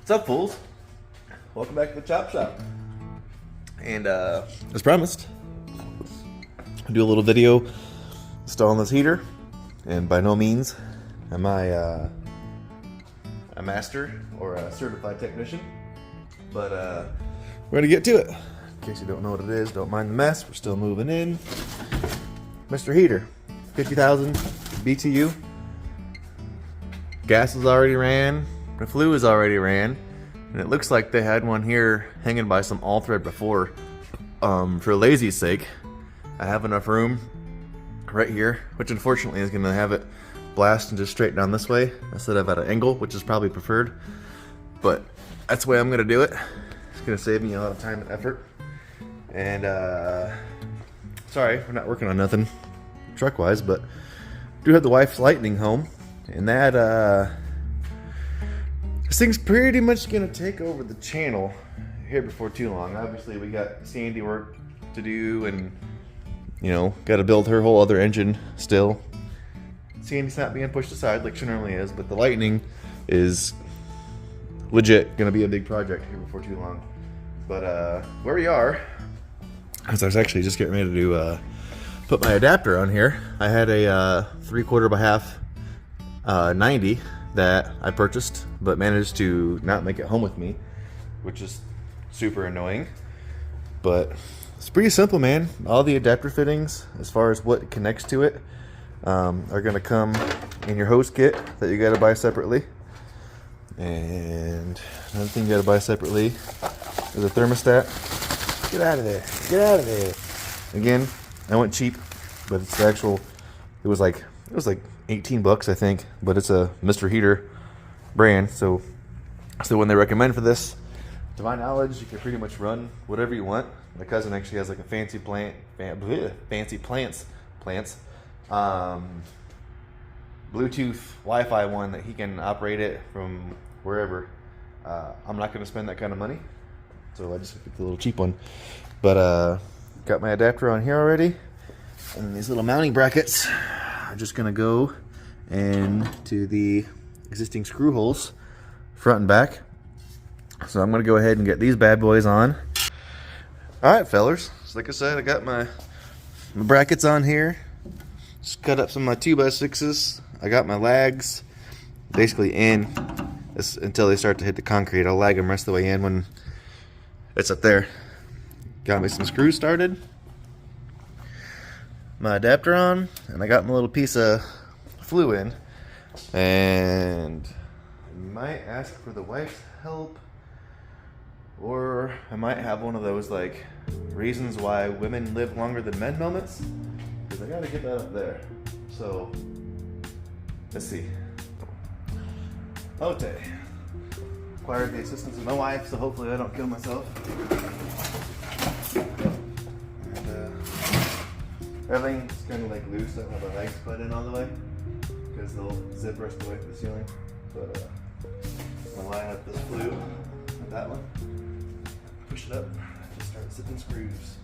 What's up, fools? Welcome back to the Chop Shop. And as promised, I'll do a little video installing this heater. And by no means am I a master or a certified technician, but we're gonna get to it. In case you don't know what it is, don't mind the mess. We're still moving in. Mr. Heater, 50,000 BTU. Gas is already ran. The flue is already ran. And it looks like they had one here hanging by some all thread before. For lazy's sake, I have enough room right here, which unfortunately is gonna have it blast and just straight down this way instead of at an angle, which is probably preferred. But that's the way I'm gonna do it. It's gonna save me a lot of time and effort. And sorry, we're not working on nothing truck-wise, but do have the wife's Lightning home, and that this thing's pretty much gonna take over the channel here before too long. Obviously, we got Sandy work to do, and you know, got to build her whole other engine still. Sandy's not being pushed aside like she normally is, but the Lightning is legit gonna be a big project here before too long. But where we are, as I was actually just getting ready to put my adapter on here, I had a 3/4 by half 90 that I purchased, but managed to not make it home with me, which is super annoying. But it's pretty simple, man. All the adapter fittings, as far as what connects to it, are gonna come in your hose kit that you gotta buy separately. And another thing you gotta buy separately is a thermostat. Get out of there! Get out of there! Again, I went cheap, but it's the actual. It was like 18 bucks, I think, but it's a Mr. Heater brand, so it's the one they recommend for this. To my knowledge, you can pretty much run whatever you want. My cousin actually has like a fancy plants, Bluetooth Wi-Fi one that he can operate it from wherever. I'm not going to spend that kind of money, so I just picked the little cheap one. But got my adapter on here already, and these little mounting brackets are just going to go into the existing screw holes, front and back. So I'm going to go ahead and get these bad boys on. Alright, fellers, so like I said, I got my brackets on here. Just cut up some of my 2x6s. I got my lags basically in this, until they start to hit the concrete. I'll lag them rest of the way in when it's up there. Got me some screws started, my adapter on, and I got my little piece of flue in. And I might ask for the wife's help, or I might have one of those like reasons why women live longer than men moments, because I gotta get that up there. So let's see. Okay, required the assistance of my wife, so hopefully I don't kill myself. And everything's kind of like loose. I don't have my legs put in all the way because they'll zip rest away from the ceiling. But I'm gonna line up this flue with that one. Push it up, just start zipping screws.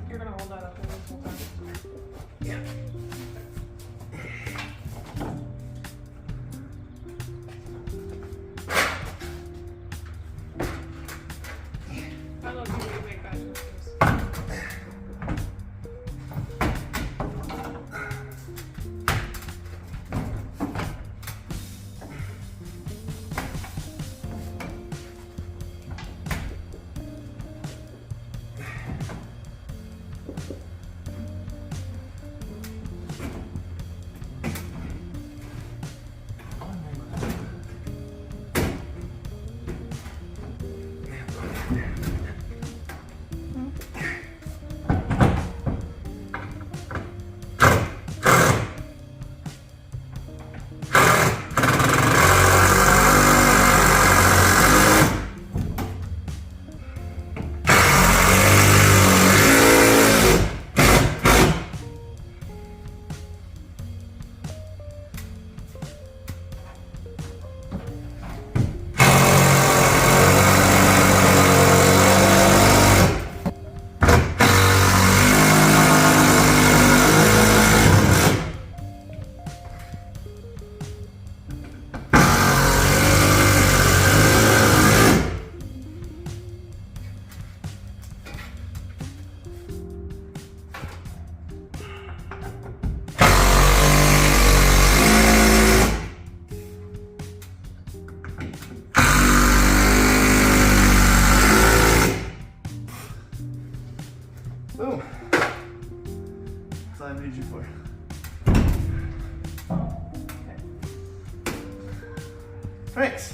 You're gonna hold that up there this whole time? Yeah. I love you when you make bad choices. all I need you for. Thanks.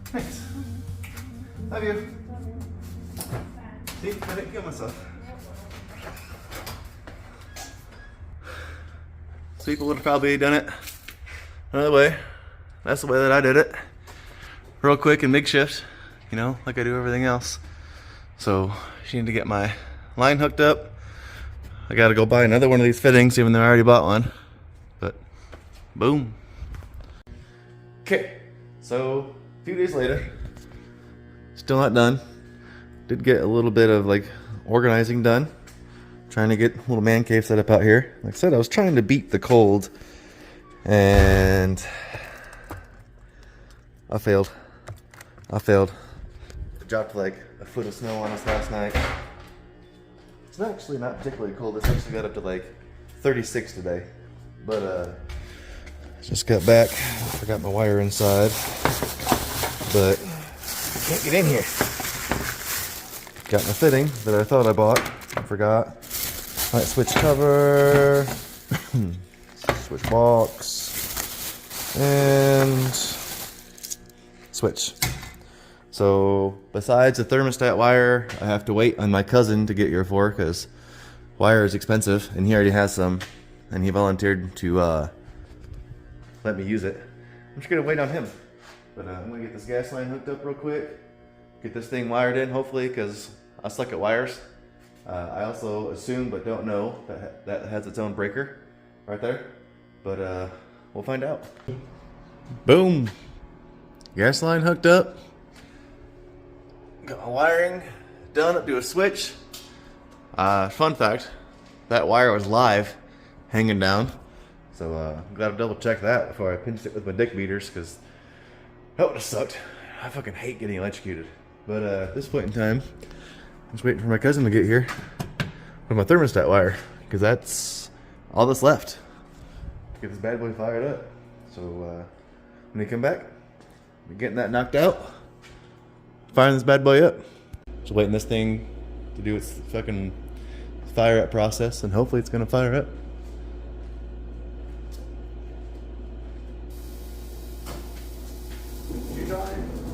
Thanks. Love you. See, I didn't kill myself. So people would have probably done it another way. That's the way that I did it. Real quick and makeshift, you know, like I do everything else. So, she needed to get my line hooked up. I gotta go buy another one of these fittings, even though I already bought one. But, boom. Okay, so a few days later, still not done. Did get a little bit of like organizing done. Trying to get a little man cave set up out here. Like I said, I was trying to beat the cold, and I failed. Dropped like a foot of snow on us last night. It's actually not particularly cold. It's actually got up to like 36 today. But just got back. Forgot my wire inside. But can't get in here. Got my fitting that I thought I bought. I forgot. Light switch cover. Switch box. And switch. So besides the thermostat wire, I have to wait on my cousin to get here for, because wire is expensive, and he already has some, and he volunteered to let me use it. I'm just gonna wait on him. But I'm gonna get this gas line hooked up real quick, get this thing wired in, hopefully, because I suck at wires. I also assume, but don't know, that has its own breaker right there. But we'll find out. Boom. Gas line hooked up. Got my wiring done up to a switch. Fun fact, that wire was live, hanging down. So I'm glad to double check that before I pinched it with my dick beaters, because that would have sucked. I fucking hate getting electrocuted. But at this point in time, I'm just waiting for my cousin to get here with my thermostat wire, because that's all that's left. Get this bad boy fired up. So when they come back, we're getting that knocked out. Firing this bad boy up. Just waiting this thing to do its fucking fire up process, and hopefully it's gonna fire up.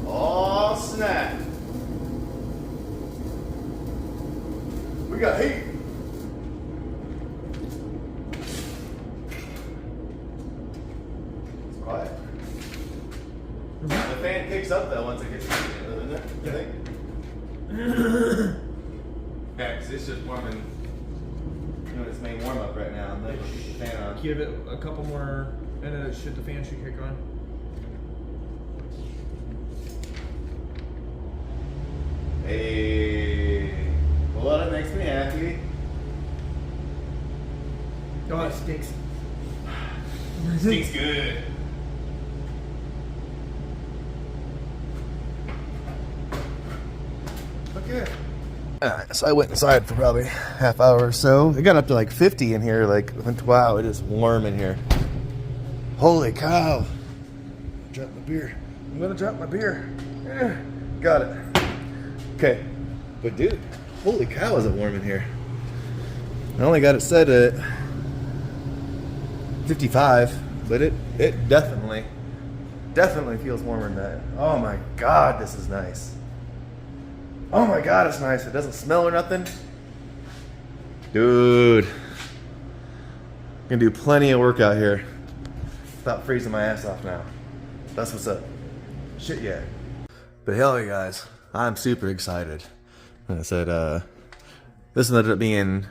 Oh snap! We got heat. It's quiet. The fan kicks up though once it gets heated, doesn't it? You think? Yeah, because it's just warming. Doing its main warm up right now. I'm letting the fan on. Give it a couple more, and then the fan should kick on. Hey, well, that makes me happy. Oh, it stinks. Stinks good. Okay. Alright, so I went inside for probably half hour or so. It got up to like 50 in here. Like, wow, it is warm in here. Holy cow. Drop my beer. I'm gonna drop my beer. Got it. Okay. But dude, holy cow, is it warm in here. I only got it set at 55, but it definitely feels warmer than that. Oh my god, this is nice. Oh my god, it's nice. It doesn't smell or nothing. Dude. Gonna do plenty of work out here without freezing my ass off now. That's what's up. Shit, yeah. But hell, you guys, I'm super excited. Like I said, this ended up being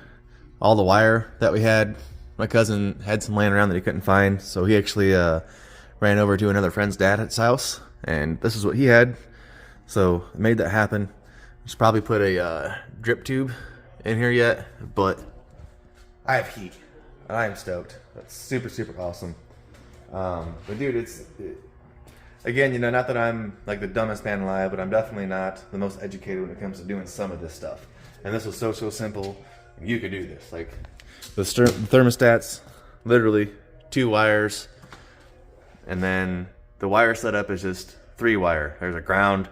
all the wire that we had. My cousin had some laying around that he couldn't find, so he actually ran over to another friend's dad's house, and this is what he had. So I made that happen. Just probably put a drip tube in here yet, but I have heat. I am stoked. That's super, super awesome. But dude, again, you know, not that I'm like the dumbest man alive, but I'm definitely not the most educated when it comes to doing some of this stuff. And this was so simple. You could do this. Like the thermostats, literally 2 wires, and then the wire setup is just 3 wire. There's a ground,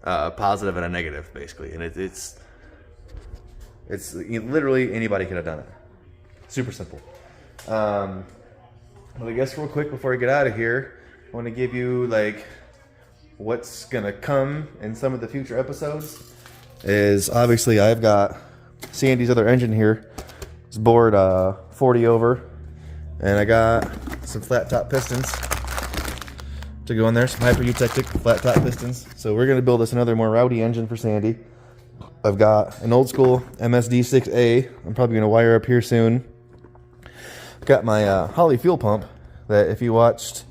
positive and a negative, basically. And literally anybody could have done it. Super simple. But I guess real quick before I get out of here, I want to give you like what's gonna come in some of the future episodes. Is obviously I've got Sandy's other engine here. It's bored 40 over, and I got some flat top pistons to go in there. Some hyper-eutectic flat top pistons. So we're gonna build us another more rowdy engine for Sandy. I've got an old school MSD6A. I'm probably gonna wire up here soon. Got my Holly fuel pump that if you watched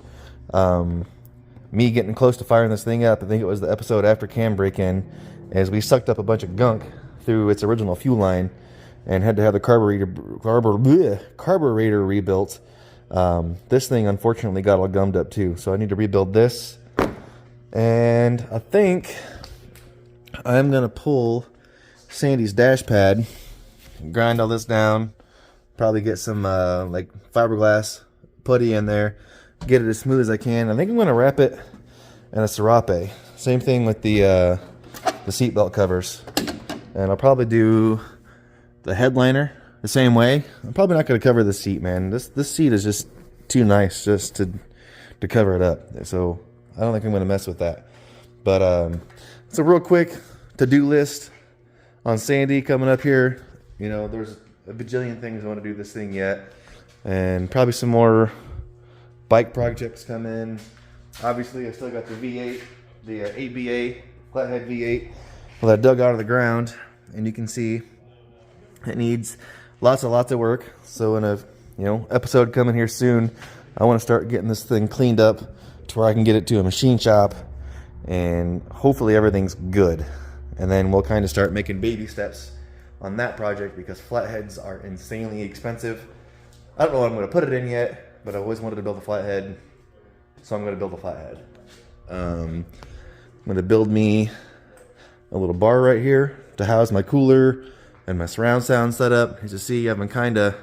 me getting close to firing this thing up, I think it was the episode after cam break-in, as we sucked up a bunch of gunk through its original fuel line and had to have the carburetor rebuilt. This thing unfortunately got all gummed up too, so I need to rebuild this. And I think I'm gonna pull Sandy's dash pad, grind all this down, probably get some like fiberglass putty in there, get it as smooth as I can. I think I'm gonna wrap it in a serape. Same thing with the seatbelt covers, and I'll probably do the headliner the same way. I'm probably not going to cover the seat, man. This seat is just too nice just to cover it up, so I don't think I'm going to mess with that. But it's a real quick to-do list on Sandy coming up here. You know, there's a bajillion things I want to do this thing yet, and probably some more bike projects come in. Obviously I still got the V8, the ABA flathead V8. Well, I dug out of the ground, and you can see it needs lots of work. So in a episode coming here soon, I want to start getting this thing cleaned up to where I can get it to a machine shop, and hopefully everything's good. And then we'll kind of start making baby steps on that project, because flatheads are insanely expensive. I don't know what I'm going to put it in yet, but I always wanted to build a flathead, so I'm going to build a flathead. I'm going to build me a little bar right here to house my cooler and my surround sound setup. As you see, I've been kind of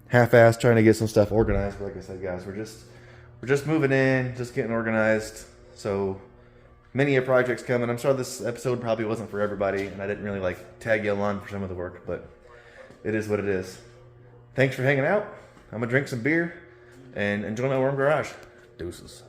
half-assed trying to get some stuff organized. But like I said, guys, we're just moving in, just getting organized. So many projects coming. I'm sure this episode probably wasn't for everybody, and I didn't really like tag you along for some of the work, but it is what it is. Thanks for hanging out. I'm gonna drink some beer and enjoy my warm garage. Deuces.